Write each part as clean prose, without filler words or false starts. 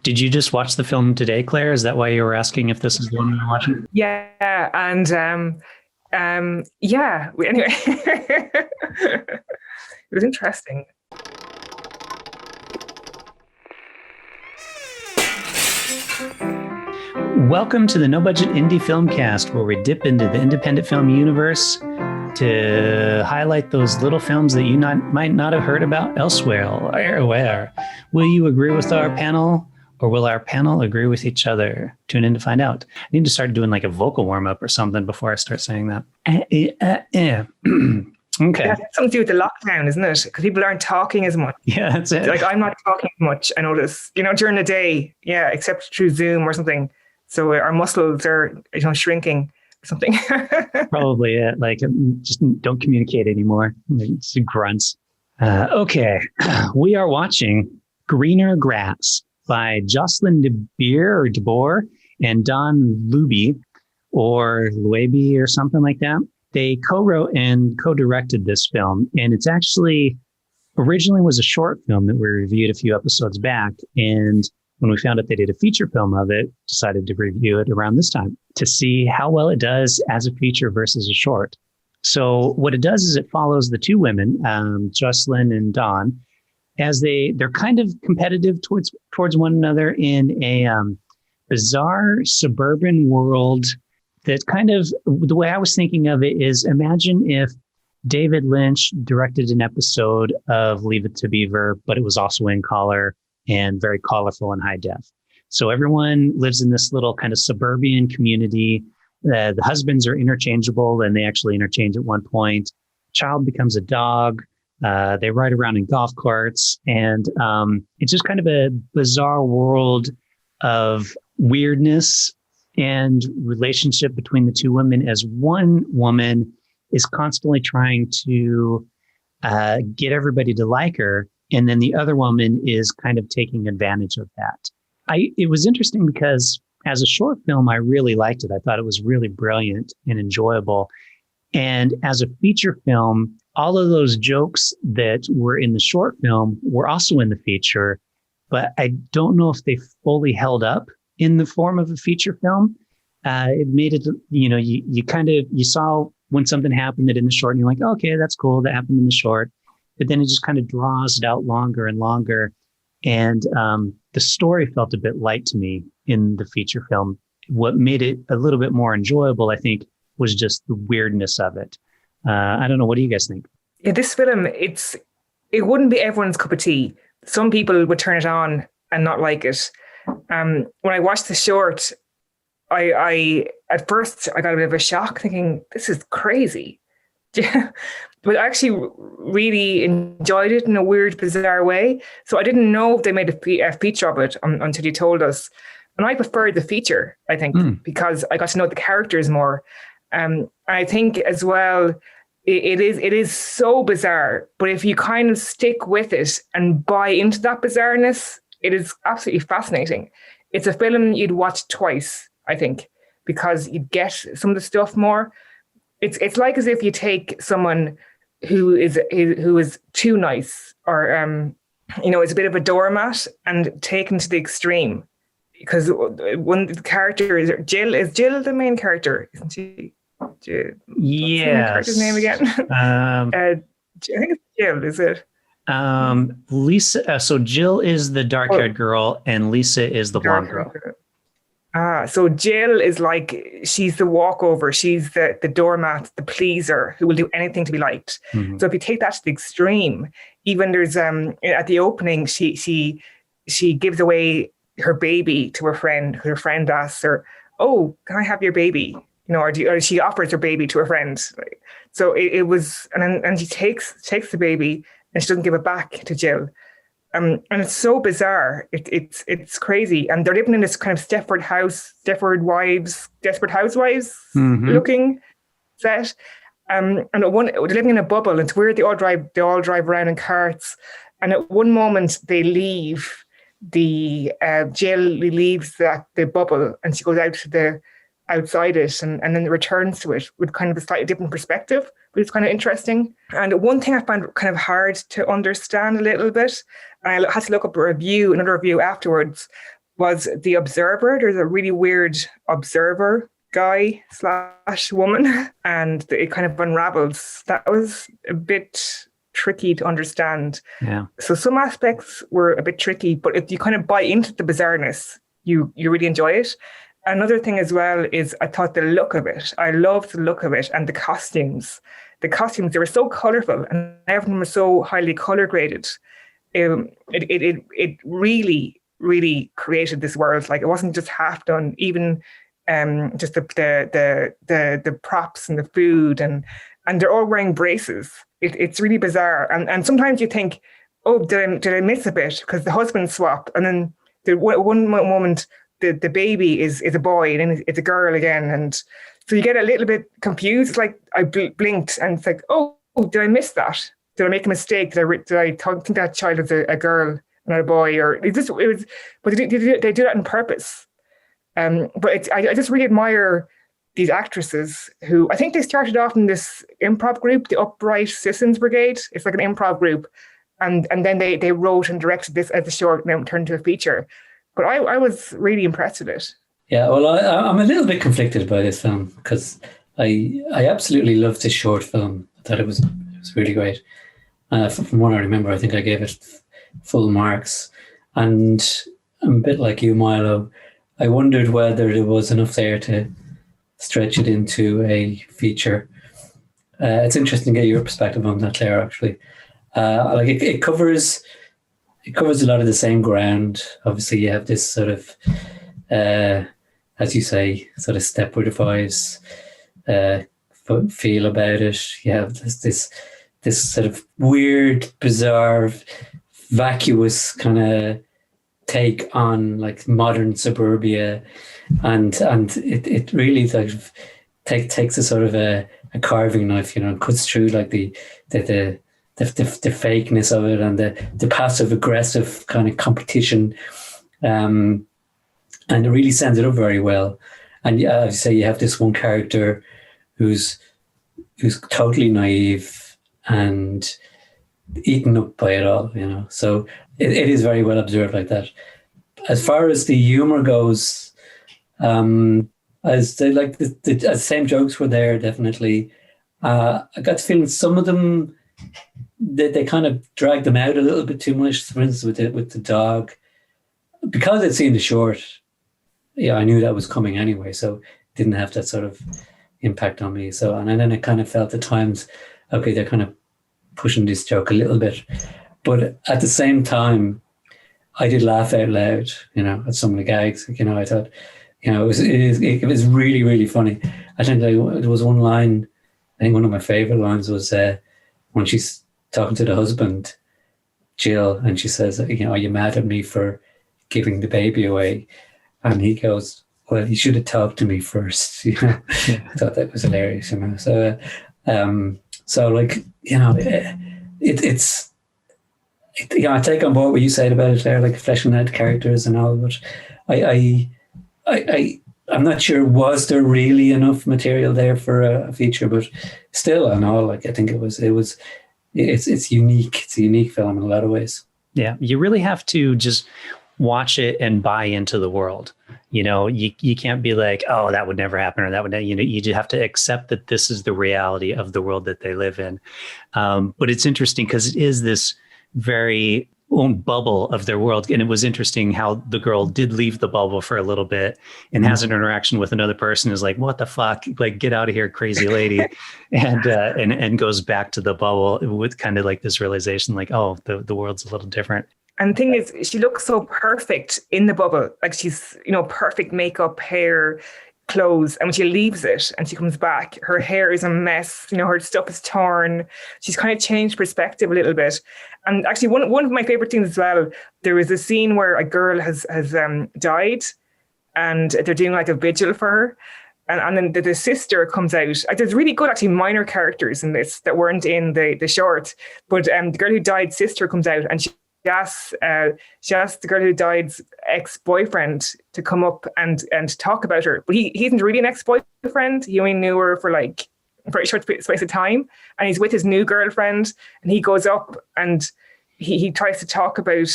Did you just watch the film today, Claire? Is that why you were asking if this is the one we're watching? Yeah, and yeah. Anyway, it was interesting. Welcome to the No Budget Indie Filmcast, where we dip into the independent film universe to highlight those little films that you might not have heard about elsewhere. Where? Will you agree with our panel, or will our panel agree with each other? Tune in to find out. I need to start doing like a vocal warm-up or something before I start saying that. Okay. Yeah, that's something to do with the lockdown, isn't it? Because people aren't talking as much. Yeah, that's it. Like, I'm not talking much, I notice, during the day. Yeah, except through Zoom or something. So our muscles are, shrinking or something. Probably it. Like, just don't communicate anymore. It's grunts. Okay. We are watching Greener Grass by Jocelyn DeBoer and Don Luebbe, or Luebbe or something like that. They co-wrote and co-directed this film, and it's actually originally was a short film that we reviewed a few episodes back. And when we found out they did a feature film of it, decided to review it around this time to see how well it does as a feature versus a short. So what it does is it follows the two women, Jocelyn and Dawn, as they're kind of competitive towards one another in a bizarre suburban world. That kind of, the way I was thinking of it is, imagine if David Lynch directed an episode of Leave It to Beaver, but it was also in color and very colorful and high def. So everyone lives in this little kind of suburban community. The husbands are interchangeable, and they actually interchange at one point. Child becomes a dog. They ride around in golf carts, and it's just kind of a bizarre world of weirdness and relationship between the two women, as one woman is constantly trying to get everybody to like her, and then the other woman is kind of taking advantage of that. It was interesting because as a short film, I really liked it. I thought it was really brilliant and enjoyable. And as a feature film, all of those jokes that were in the short film were also in the feature, but I don't know if they fully held up in the form of a feature film. It made it, you saw when something happened that in the short, and you're like, okay, that's cool, that happened in the short. But then it just kind of draws it out longer and longer. And the story felt a bit light to me in the feature film. What made it a little bit more enjoyable, I think, was just the weirdness of it. I don't know. What do you guys think? Yeah, this film, it wouldn't be everyone's cup of tea. Some people would turn it on and not like it. When I watched the short, I at first I got a bit of a shock, thinking this is crazy. But I actually really enjoyed it in a weird, bizarre way. So I didn't know if they made a feature of it until you told us. And I preferred the feature, I think, because I got to know the characters more. I think as well, it is so bizarre. But if you kind of stick with it and buy into that bizarreness, it is absolutely fascinating. It's a film you'd watch twice, I think, because you'd get some of the stuff more. It's like as if you take someone who is too nice, or is a bit of a doormat, and taken to the extreme. Because one the character is Jill. Is Jill the main character? Isn't she? Jill. Yes. What's the character's name again? I think it's Jill. Is it? Lisa. So Jill is the dark-haired girl, and Lisa is the blonde girl. So Jill is like, she's the walkover. She's the doormat, the pleaser, who will do anything to be liked. Mm-hmm. So if you take that to the extreme, even there's at the opening, she gives away her baby to her friend. Her friend asks her, "Oh, can I have your baby?" Or she offers her baby to her friend. So it was, and she takes the baby, and she doesn't give it back to Jill. And it's so bizarre. It's crazy. And they're living in this kind of Desperate Housewives looking set. And they're living in a bubble. It's weird. They all drive around in carts. And at one moment they leave Jill leaves the bubble, and she goes out to outside it and then it returns to it with kind of a slightly different perspective, which is kind of interesting. And one thing I found kind of hard to understand a little bit, and I had to look up another review afterwards, was the observer. There's a really weird observer guy / woman, and it kind of unravels. That was a bit tricky to understand. Yeah. So some aspects were a bit tricky, but if you kind of buy into the bizarreness, you really enjoy it. Another thing as well is I thought the look of it. I loved the look of it and the costumes. The costumes, they were so colourful and everything was so highly colour graded. It really, really created this world. Like, it wasn't just half done. Even just the props and the food, and they're all wearing braces. It's really bizarre. And sometimes you think, oh, did I miss a bit? Because the husbands swap, and then one moment the baby is a boy and then it's a girl again, and so you get a little bit confused. It's like I blinked and it's like, oh, did I miss that? Did I make a mistake? Did I think that child is a girl, not a boy? Or it was, but they do that on purpose. But I just really admire these actresses who, I think they started off in this improv group, the Upright Citizens Brigade. It's like an improv group. And then they wrote and directed this as a short and then turned into a feature. But I was really impressed with it. Yeah, well, I'm a little bit conflicted by this film because I absolutely loved this short film. I thought it was really great. From what I remember, I think I gave it full marks. And I'm a bit like you, Milo. I wondered whether there was enough there to stretch it into a feature. It's interesting to get your perspective on that, Claire, actually. It covers a lot of the same ground. Obviously, you have this sort of, as you say, sort of Stepford Wives feel about it. You have this sort of weird, bizarre, vacuous kind of take on like modern suburbia, and it really sort of takes a sort of a carving knife, and cuts through like the fakeness of it and the passive aggressive kind of competition, and it really sends it up very well. And as you say, you have this one character who's totally naive and eaten up by it all, So it is very well observed like that. As far as the humor goes, as the same jokes were there, definitely. I got the feeling some of them, they kind of dragged them out a little bit too much. For instance, with the dog, because I'd seen the short, I knew that was coming anyway, so it didn't have that sort of impact on me. So, and then I kind of felt at times, okay, they're kind of pushing this joke a little bit, but at the same time, I did laugh out loud, at some of the gags. I thought, it was really, really funny. I think there was one line. I think one of my favorite lines was when she's talking to the husband, Jill, and she says, are you mad at me for giving the baby away? And he goes, well, you should have talked to me first. I thought that was hilarious. So, it's. I take on board what you said about it there, like fleshing out characters and all, but I'm not sure, was there really enough material there for a feature, but still and all, I think it's unique. It's a unique film in a lot of ways. Yeah. You really have to just watch it and buy into the world. You can't be like, oh, that would never happen, or that would, you just have to accept that this is the reality of the world that they live in. But it's interesting because it is this very own bubble of their world. And it was interesting how the girl did leave the bubble for a little bit and has an interaction with another person who's like, what the fuck? Like, get out of here, crazy lady. and goes back to the bubble with kind of like this realization, like, oh, the world's a little different. And the thing is, she looks so perfect in the bubble. Like, she's, perfect makeup, hair, clothes. And when she leaves it and she comes back, her hair is a mess. Her stuff is torn. She's kind of changed perspective a little bit. And actually, one of my favorite things as well, there was a scene where a girl has died and they're doing like a vigil for her. And then the sister comes out. There's really good, actually, minor characters in this that weren't in the short. But the girl who died, sister, comes out and she she asked the girl who died's ex-boyfriend to come up and talk about her. But he isn't really an ex-boyfriend. He only knew her for like a very short space of time. And he's with his new girlfriend, and he goes up and he tries to talk about,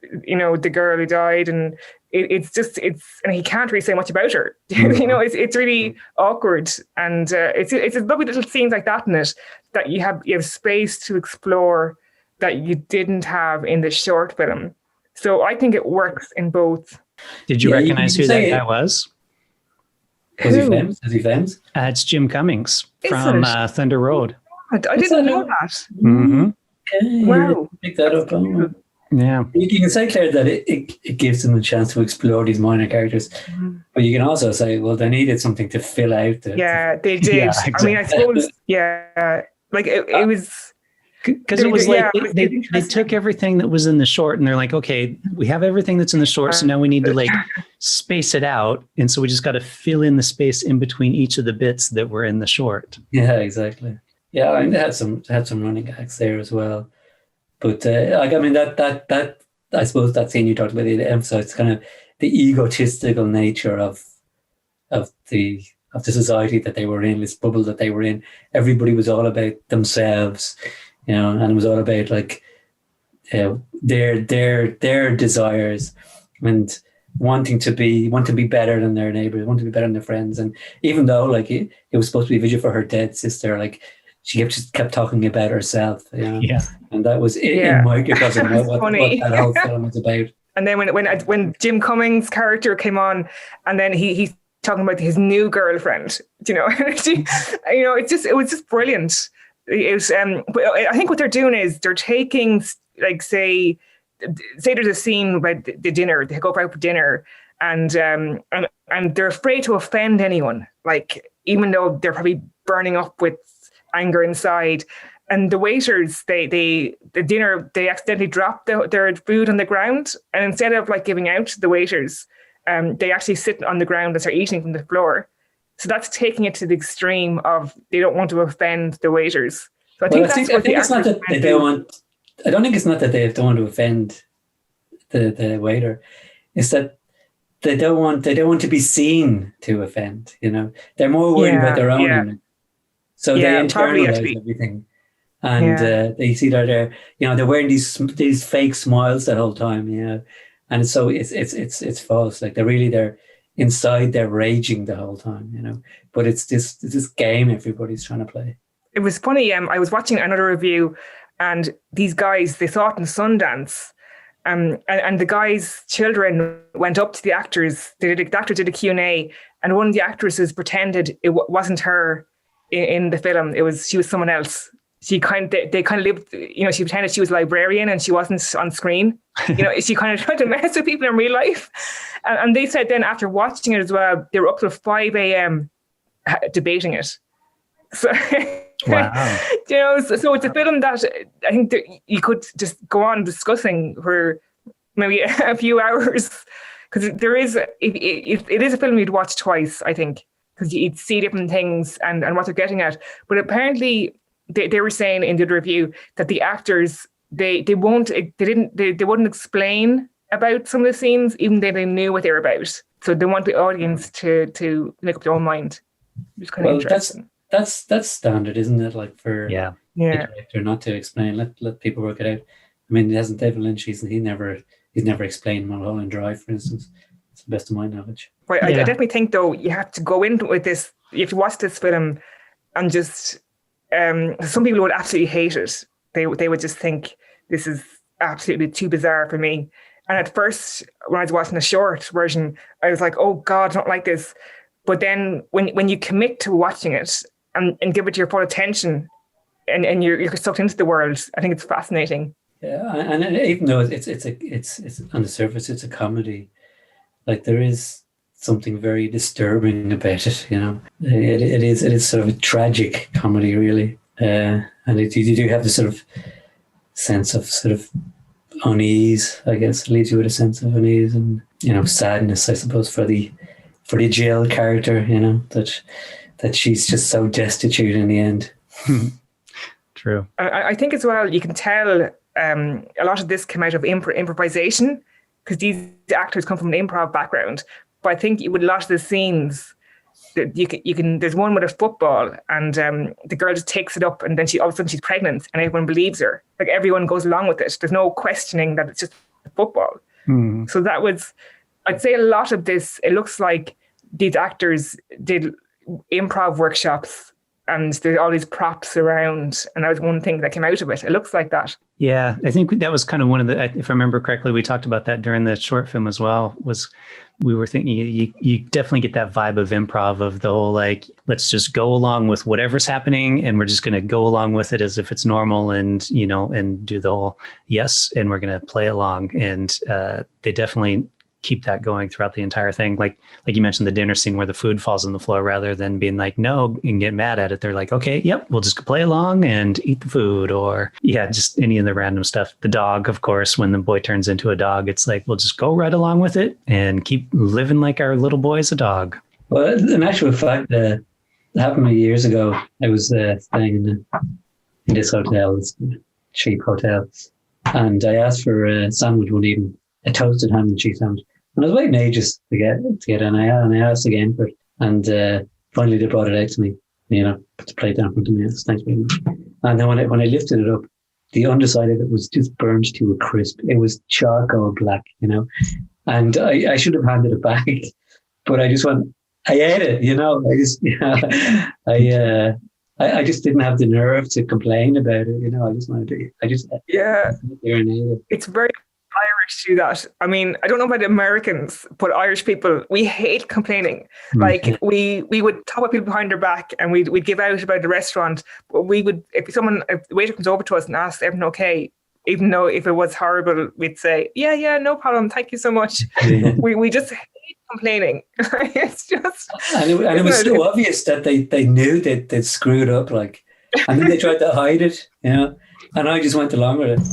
the girl who died, and and he can't really say much about her. It's really awkward, and it's lovely little scenes like that in it, that you have space to explore that you didn't have in the short film. So I think it works in both. Did you recognize who that guy was? Is he famous? It's Jim Cummings from Thunder Road. I didn't know that. Mm-hmm. Okay, wow. Pick that up. Yeah. You can say, Claire, that it gives them a chance to explore these minor characters. Mm-hmm. But you can also say, well, they needed something to fill out the... Yeah, they did. Yeah, exactly. I mean, I suppose, like it was... Because it was like they took everything that was in the short, and they're like, okay, we have everything that's in the short, so now we need to like space it out. And so we just got to fill in the space in between each of the bits that were in the short. Yeah, exactly. Yeah, I mean, they had some running gags there as well. But that I suppose that scene you talked about, it emphasized kind of the egotistical nature of the society that they were in, this bubble that they were in. Everybody was all about themselves, and it was all about like their desires and wanting to be better than their neighbors, wanting to be better than their friends. And even though like it was supposed to be a vigil for her dead sister, like she just kept talking about herself, Yeah. And that was in microcosm what that whole film was about. And then when Jim Cummings' character came on, and then he's talking about his new girlfriend, it was just brilliant. It was, but I think what they're doing is they're taking, like, say there's a scene about the dinner, they go out for dinner, and they're afraid to offend anyone, like, even though they're probably burning up with anger inside. And the waiters, the dinner, they accidentally drop their food on the ground, and instead of like giving out to the waiters, they actually sit on the ground and start eating from the floor. So that's taking it to the extreme of they don't want to offend the waiters. So I think it's not that they don't want. I don't think it's not that they don't want to offend the waiter. It's that they don't want to be seen to offend. They're more worried about their own image. So they internalize everything. And they see that they're wearing these fake smiles the whole time, and so it's false. Like they're inside, they're raging the whole time, But it's this game everybody's trying to play. It was funny. I was watching another review, and these guys, they saw it in Sundance, and the guys' children went up to the actors. The actor did a Q&A, and one of the actresses pretended it wasn't her in the film. She was someone else. They kind of lived, she pretended she was a librarian and she wasn't on screen. She kind of tried to mess with people in real life. And they said then after watching it as well, they were up till 5 a.m. debating it. So, wow. So it's a film that I think that you could just go on discussing for maybe a few hours, because it is a film you'd watch twice, I think, because you'd see different things and what they're getting at. But apparently they were saying in the review that the actors, they wouldn't explain about some of the scenes, even though they knew what they were about. So they want the audience to make up their own mind. It's kind of interesting. That's standard, isn't it? Like for the director not to explain, let people work it out. I mean, it hasn't David Lynch, he's never explained Mulholland Drive, for instance. It's the best of my knowledge. Right. I definitely think though you have to go in with this. If you watch this film and just some people would absolutely hate it. They would just think this is absolutely too bizarre for me. And at first, when I was watching the short version, I was like, oh God, I don't like this. But then when you commit to watching it and give it your full attention and you're sucked into the world, I think it's fascinating. Yeah, and even though it's on the surface, it's a comedy, like there is something very disturbing about it, It is sort of a tragic comedy, really, and you do have this sort of sense of sort of unease, I guess. It leaves you with a sense of unease and sadness, I suppose, for the Jill character, that she's just so destitute in the end. True. I think as well, you can tell a lot of this came out of improvisation, because these actors come from an improv background. But I think with a lot of the scenes, you can there's one with a football, and the girl just takes it up, and then all of a sudden she's pregnant, and everyone believes her. Like, everyone goes along with it. There's no questioning that it's just football. So that was, I'd say, a lot of this, it looks like these actors did improv workshops, and there's all these props around, and that was one thing that came out of it. It looks like that. Yeah, I think that was kind of one of the, if I remember correctly, we talked about that during the short film as well, was we were thinking you definitely get that vibe of improv, of the whole, like, let's just go along with whatever's happening, and we're just going to go along with it as if it's normal, and, you know, and do the whole yes, and we're going to play along. And they definitely keep that going throughout the entire thing. Like you mentioned, the dinner scene where the food falls on the floor, rather than being like, no, and get mad at it. They're like, okay, yep, we'll just play along and eat the food, or just any of the random stuff. The dog, of course, when the boy turns into a dog, it's like, we'll just go right along with it and keep living like our little boy is a dog. Well, in actual fact, it happened years ago. I was staying in this hotel, this cheap hotel, and I asked for a sandwich one evening, a toasted ham and cheese sandwich. And I was waiting ages to get it, and I asked again for it. And finally they brought it out to me, you know, put the plate down in front of me. Thanks very much. And then when I lifted it up, the underside of it was just burned to a crisp. It was charcoal black, you know. And I should have handed it back, but I just went, I ate it, you know. I just didn't have the nerve to complain about it, you know. I just wanted to, there and ate it. It's very Irish do that. I mean, I don't know about Americans, but Irish people, we hate complaining. Like, we would talk about people behind their back, and we'd give out about the restaurant. But we would, if the waiter comes over to us and asks everything okay, even though if it was horrible, we'd say, yeah, no problem, thank you so much. We just hate complaining. It's just, and it was so obvious that they knew that they'd screwed up, like, and then they tried to hide it, you know. And I just went along with it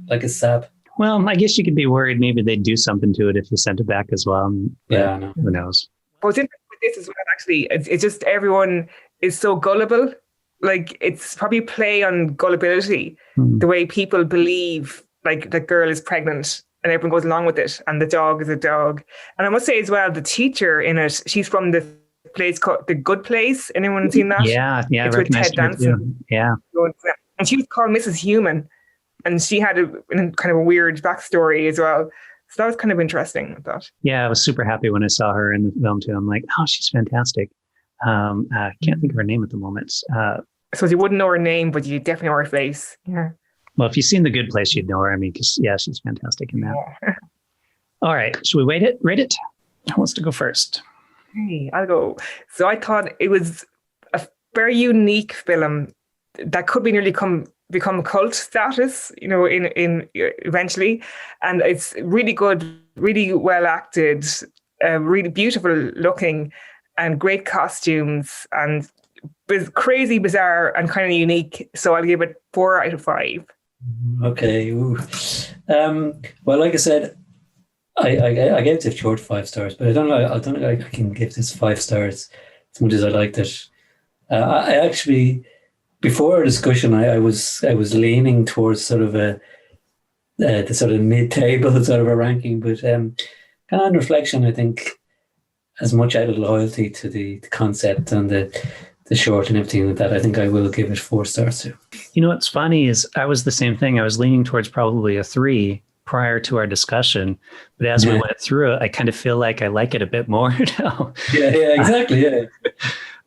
like a sap. Well, I guess you could be worried maybe they'd do something to it if you sent it back as well. Yeah, I know. Who knows? What's interesting with this as well, actually, it's just everyone is so gullible. Like, it's probably play on gullibility, the way people believe, like, the girl is pregnant and everyone goes along with it, and the dog is a dog. And I must say as well, the teacher in it, she's from the place called The Good Place. Anyone seen that? Yeah, it's with Ted Danson. Yeah. And she was called Mrs. Human. And she had a kind of a weird backstory as well. So that was kind of interesting, I thought. Yeah, I was super happy when I saw her in the film too. I'm like, oh, she's fantastic. I can't think of her name at the moment. So you wouldn't know her name, but you definitely know her face. Yeah. Well, if you've seen The Good Place, you'd know her. I mean, because, she's fantastic in that. Yeah. All right. Should we rate it? Who wants to go first? Hey, I'll go. So I thought it was a very unique film that could be nearly become cult status, you know, in eventually. And it's really good, really well acted, really beautiful looking, and great costumes, and crazy, bizarre, and kind of unique. So I'll give it 4 out of 5. Okay. Well, like I said, I gave it a short 5 stars, but I don't know I can give this 5 stars as much as I liked it. I actually, before our discussion, I was leaning towards sort of the sort of mid-table sort of a ranking, but kind of on reflection, I think as much out of loyalty to the concept and the short and everything like that, I think I will give it 4 stars too. You know what's funny is I was the same thing. I was leaning towards probably a 3 prior to our discussion, but as we went through it, I kind of feel like I like it a bit more now. Yeah, exactly. Yeah.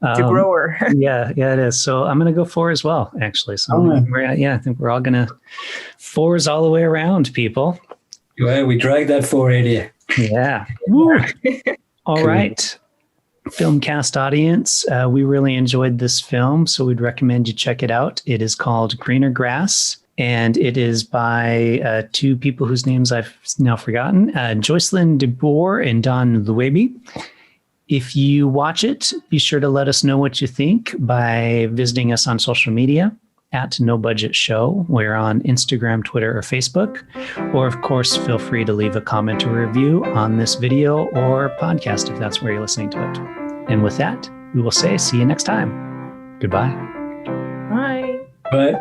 DeBoer. yeah, it is. So I'm going to go 4 as well, actually. So I think we're all going to 4s all the way around, people. Well, we dragged that 4 out of you. Yeah. All cool. Right. Filmcast audience, we really enjoyed this film, so we'd recommend you check it out. It is called Greener Grass, and it is by 2 people whose names I've now forgotten, Jocelyn, DeBoer, and Don Luebbe. If you watch it, be sure to let us know what you think by visiting us on social media at No Budget Show. We're on Instagram, Twitter, or Facebook. Or, of course, feel free to leave a comment or review on this video or podcast if that's where you're listening to it. And with that, we will say see you next time. Goodbye. Bye. Bye.